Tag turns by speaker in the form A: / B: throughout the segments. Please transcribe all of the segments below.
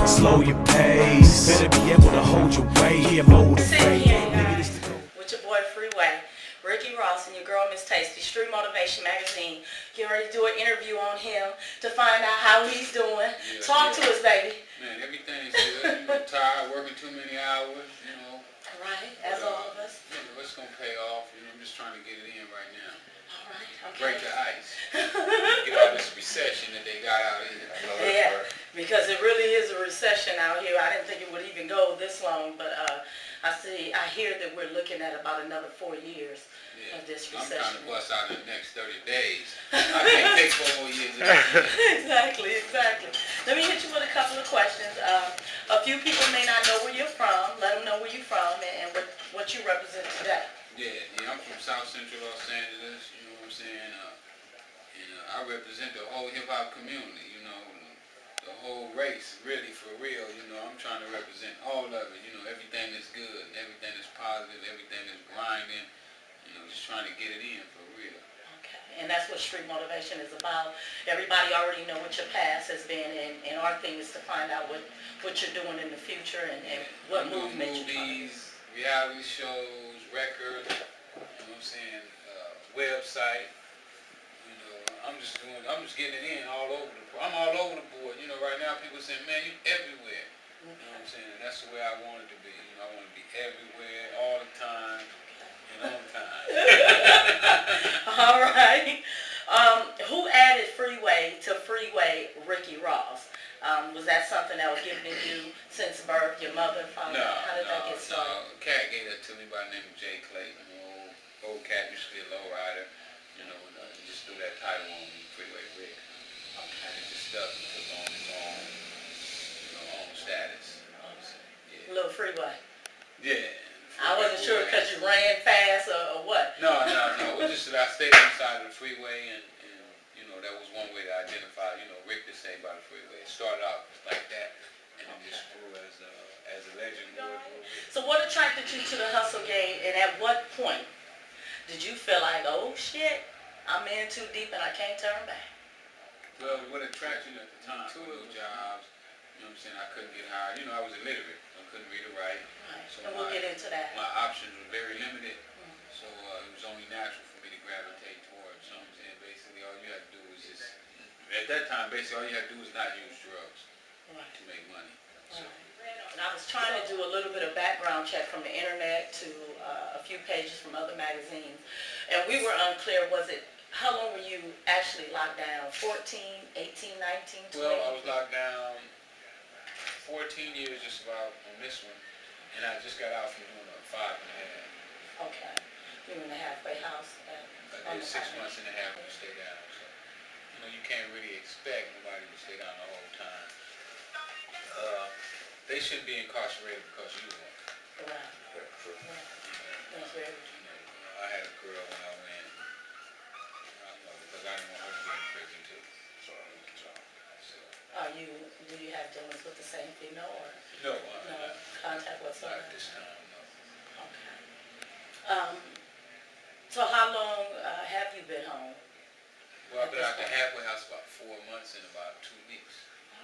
A: slow your pace. Better be able to hold your weight. Yeah, motivate.
B: With your boy Freeway Ricky Ross and your girl Miss Tasty, Street Motivation Magazine. Get ready to do an interview on him to find out how he's doing. Talk to us, baby.
C: Man, everything's good. I'm tired, working too many hours, you know.
B: Right, as all of us.
C: You know, it's gonna pay off. You know, I'm just trying to get it in right now.
B: All right, okay.
C: Break the ice. Get all this recession that they got out here.
B: Yeah, because it really is a recession out here. I didn't think it would even go this long, but I hear that we're looking at about another 4 years of this recession.
C: I'm trying to bust out in the next 30 days. I can't take 4 more years of that.
B: Exactly. Let me hit you with a couple of questions. A few people may not know where you're from. Let them know where you're from and what you represent today.
C: Yeah, I'm from South Central Los Angeles, you know what I'm saying? I represent the whole hip-hop community, you know, the whole race, really, for real, you know. I'm trying to represent all of it, you know, everything that's good, everything that's positive, everything that's grinding, you know, just trying to get it in for real.
B: Okay, and that's what Street Motivation is about. Everybody already know what your past has been, and our thing is to find out what you're doing in the future and what movement you're trying to do.
C: Movies, reality shows, records, you know what I'm saying, website, you know, I'm just getting it in I'm all over the board, you know. Right now people saying, man, you everywhere, you know what I'm saying, and that's the way I want it to be, you know. I want to be everywhere, all the time, and on time.
B: All right. Who added Freeway to Freeway Ricky Ross? Was that something that was given to you since birth, your mother, father? How did that get started?
C: Cat gave that to me by the name of Jay Clayton. Old cat used to be a lowrider, you know, and he just threw that title on me, Freeway Rick.
B: Okay.
C: And it just stuck and took on its own, you know, own status. Yeah.
B: Little Freeway.
C: Yeah.
B: I wasn't sure because you ran fast or what.
C: No. It was just that I stayed on the side of the freeway, and you know, that was one way to identify, you know, Rick the Saved by the Freeway. It started out like that, and then just grew as a legend.
B: So what attracted you to the hustle game, and at what point did you feel like, oh shit, I'm in too deep and I can't turn back?
C: Well, what attracted me at the time, two little jobs, you know what I'm saying, I couldn't get hired. You know, I was illiterate. I couldn't read or write.
B: Right.
C: So
B: And we'll get into that.
C: My options were very limited, so it was only natural for me to gravitate towards, you know what I'm saying, basically all you had to do was just, at that time, basically all you had to do was not use drugs to make money. So.
B: And I was trying to do a little bit of background check from the internet to a few pages from other magazines, and we were unclear, how long were you actually locked down? 14, 18, 19, 20?
C: Well, I was locked down 14 years just about on this one, and I just got out from doing a 5.5.
B: Okay. You were in the halfway house.
C: I did 6 months and a half to stay down, so, you know, you can't really expect nobody to stay down the whole time. They shouldn't be incarcerated because you want it.
B: Right. That's very true.
C: You know, I had a girl when I went, because I didn't want her to be in prison too. So,
B: Do you have dealings with the same female or
C: no
B: contact whatsoever?
C: Not at this time, no.
B: Okay. So how long have you been home?
C: Well, I've been out the halfway house about 4 months and about 2 weeks.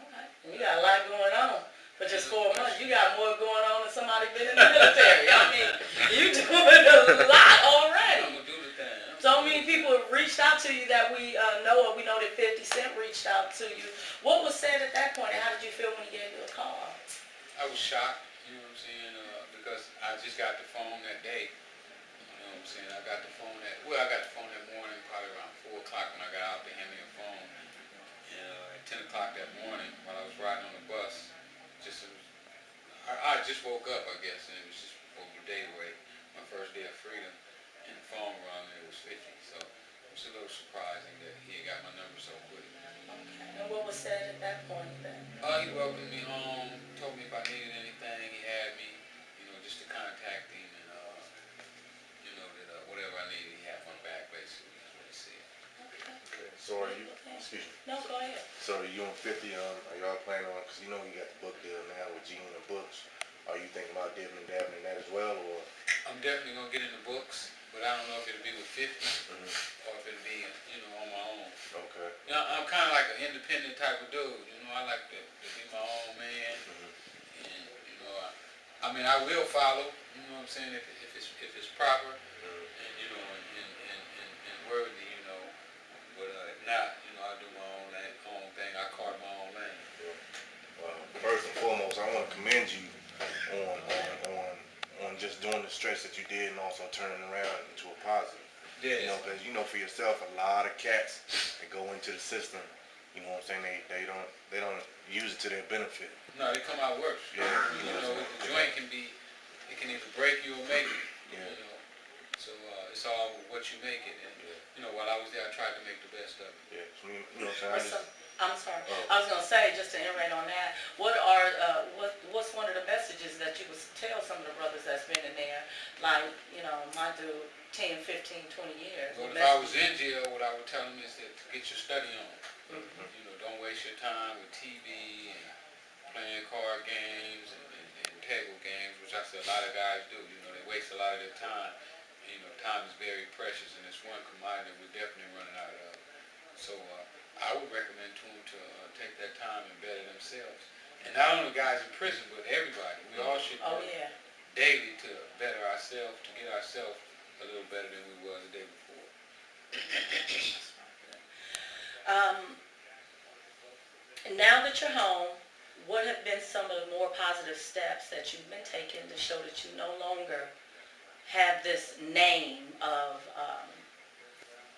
B: Okay. You got a lot going on. For just 4 months, you got more going on than somebody been in the military. I mean, you doing a lot already.
C: I'm gonna do the thing.
B: So many people have reached out to you that we know, or we know that 50 Cent reached out to you. What was said at that point, and how did you feel when he gave you a call?
C: I was shocked, you know what I'm saying, because I just got the phone that day. You know what I'm saying? I got the phone that morning, probably around 4 o'clock when I got out to hand me a phone. And at 10 o'clock that morning, while I was riding on the bus, I just woke up, I guess, and it was just over the day break, my first day of freedom, and the phone rung and it was 50. So it was a little surprising that he had got my number so quick.
B: Okay. And what was said at that point then?
C: He welcomed me home, told me if I needed anything, he had me, you know, just to contact him, and you know, that whatever I needed, he had my back, basically, that's what he said.
D: Okay. So are you, excuse me.
B: No, go ahead.
D: So are you and 50 are y'all planning on, because you know you got the book deal now with Gene and Books. Are you thinking about dipping and dabbing in that as well, or?
C: I'm definitely going to get in the books, but I don't know if it'll be with 50 or if it'll be, you know, on my own.
D: Okay.
C: You know, I'm kind of like an independent type of dude, you know, I like to be my own man. I mean, I will follow, you know what I'm saying, if it's proper, and, you know, and worthy, you know, but if not, you know, I do my own thing, I carve my own lane.
D: First and foremost, I want to commend you on just doing the stretch that you did and also turning around into a positive.
C: Yes.
D: You know, because you know for yourself, a lot of cats that go into the system, you know what I'm saying, they don't use it to their benefit.
C: No, they come out worse.
D: Yeah.
C: You know, the joint can either break you or make you.
D: Yeah.
C: You know, so it's all what you make it. And you know, while I was there, I tried to make the best of it.
D: Yeah. So, you know what I'm saying?
B: I'm sorry.
D: Oh.
B: I was gonna say, just to iterate on that, what's one of the messages that you would tell some of the brothers that's been in there, like, you know, my dude, 10, 15, 20 years?
C: Well, if I was in jail, what I would tell them is that to get your study on. You know, don't waste your time with TV and playing card games and table games, which I see a lot of guys do. You know, they waste a lot of their time. You know, time is very precious, and it's one commodity we're definitely running out of. So I would recommend to them to take that time and better themselves. And not only guys in prison, but everybody. We all should work daily to better ourselves, to get ourselves a little better than we was the day before.
B: Now that you're home, what have been some of the more positive steps that you've been taking to show that you no longer have this name of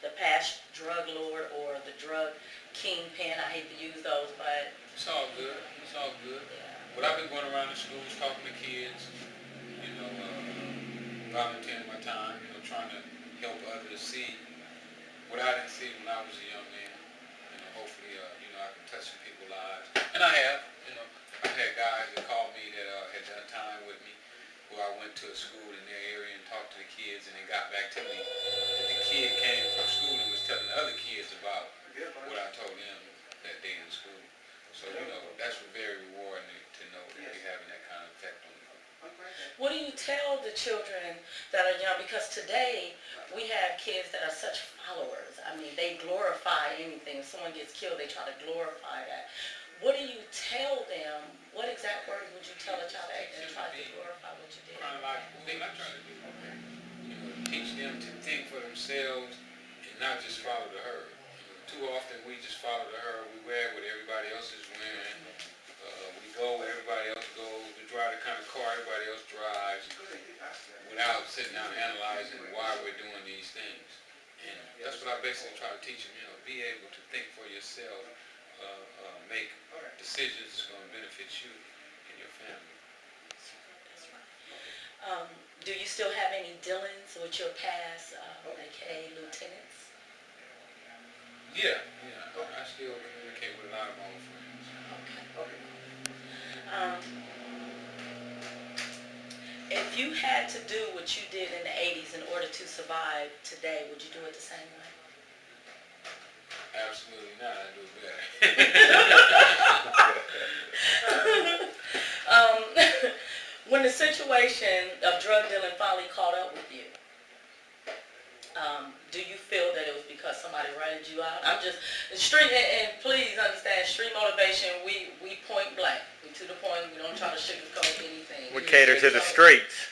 B: the past drug lord or the drug kingpin? I hate to use those, but
C: It's all good. It's all good. But I've been going around the schools talking to kids, you know, volunteering my time, you know, trying to help others see what I didn't see when I was a young man. You know, hopefully, you know, I can touch some people's lives. And I have, you know, I've had guys that called me that had done time with me, where I went to a school in their area and talked to the kids, and they got back to me that the kid came from school and was telling the other kids about what I told them that day in school. So, you know, that's very rewarding to know that you're having that kind of effect on them.
B: what do you tell the children that are young? Because today we have kids that are such followers. I mean, they glorify anything. If someone gets killed, they try to glorify that. What do you tell them? What exact words would you tell a child that tries to glorify what you did?
C: Chronological thing I try to do. You know, teach them to think for themselves and not just follow the herd. Too often we just follow the herd. We wear what everybody else is wearing. We go where everybody else goes. We drive the kind of car everybody else drives without sitting down and analyzing why we're doing these things. And that's what I basically try to teach them, you know, be able to think for yourself, make decisions that's going to benefit you and your family.
B: Do you still have any dealings with your past, aka lieutenants?
C: Yeah. I still communicate with a lot of my old friends.
B: If you had to do what you did in the 80s in order to survive today, would you do it the same way?
C: Absolutely not. I do it better.
B: When the situation of drug dealing finally caught up with you, do you feel that it was because somebody ratted you out? I'm just, street, and please understand, street motivation, we point blank. We to the point, we don't try to sugarcoat anything.
E: We cater to the streets.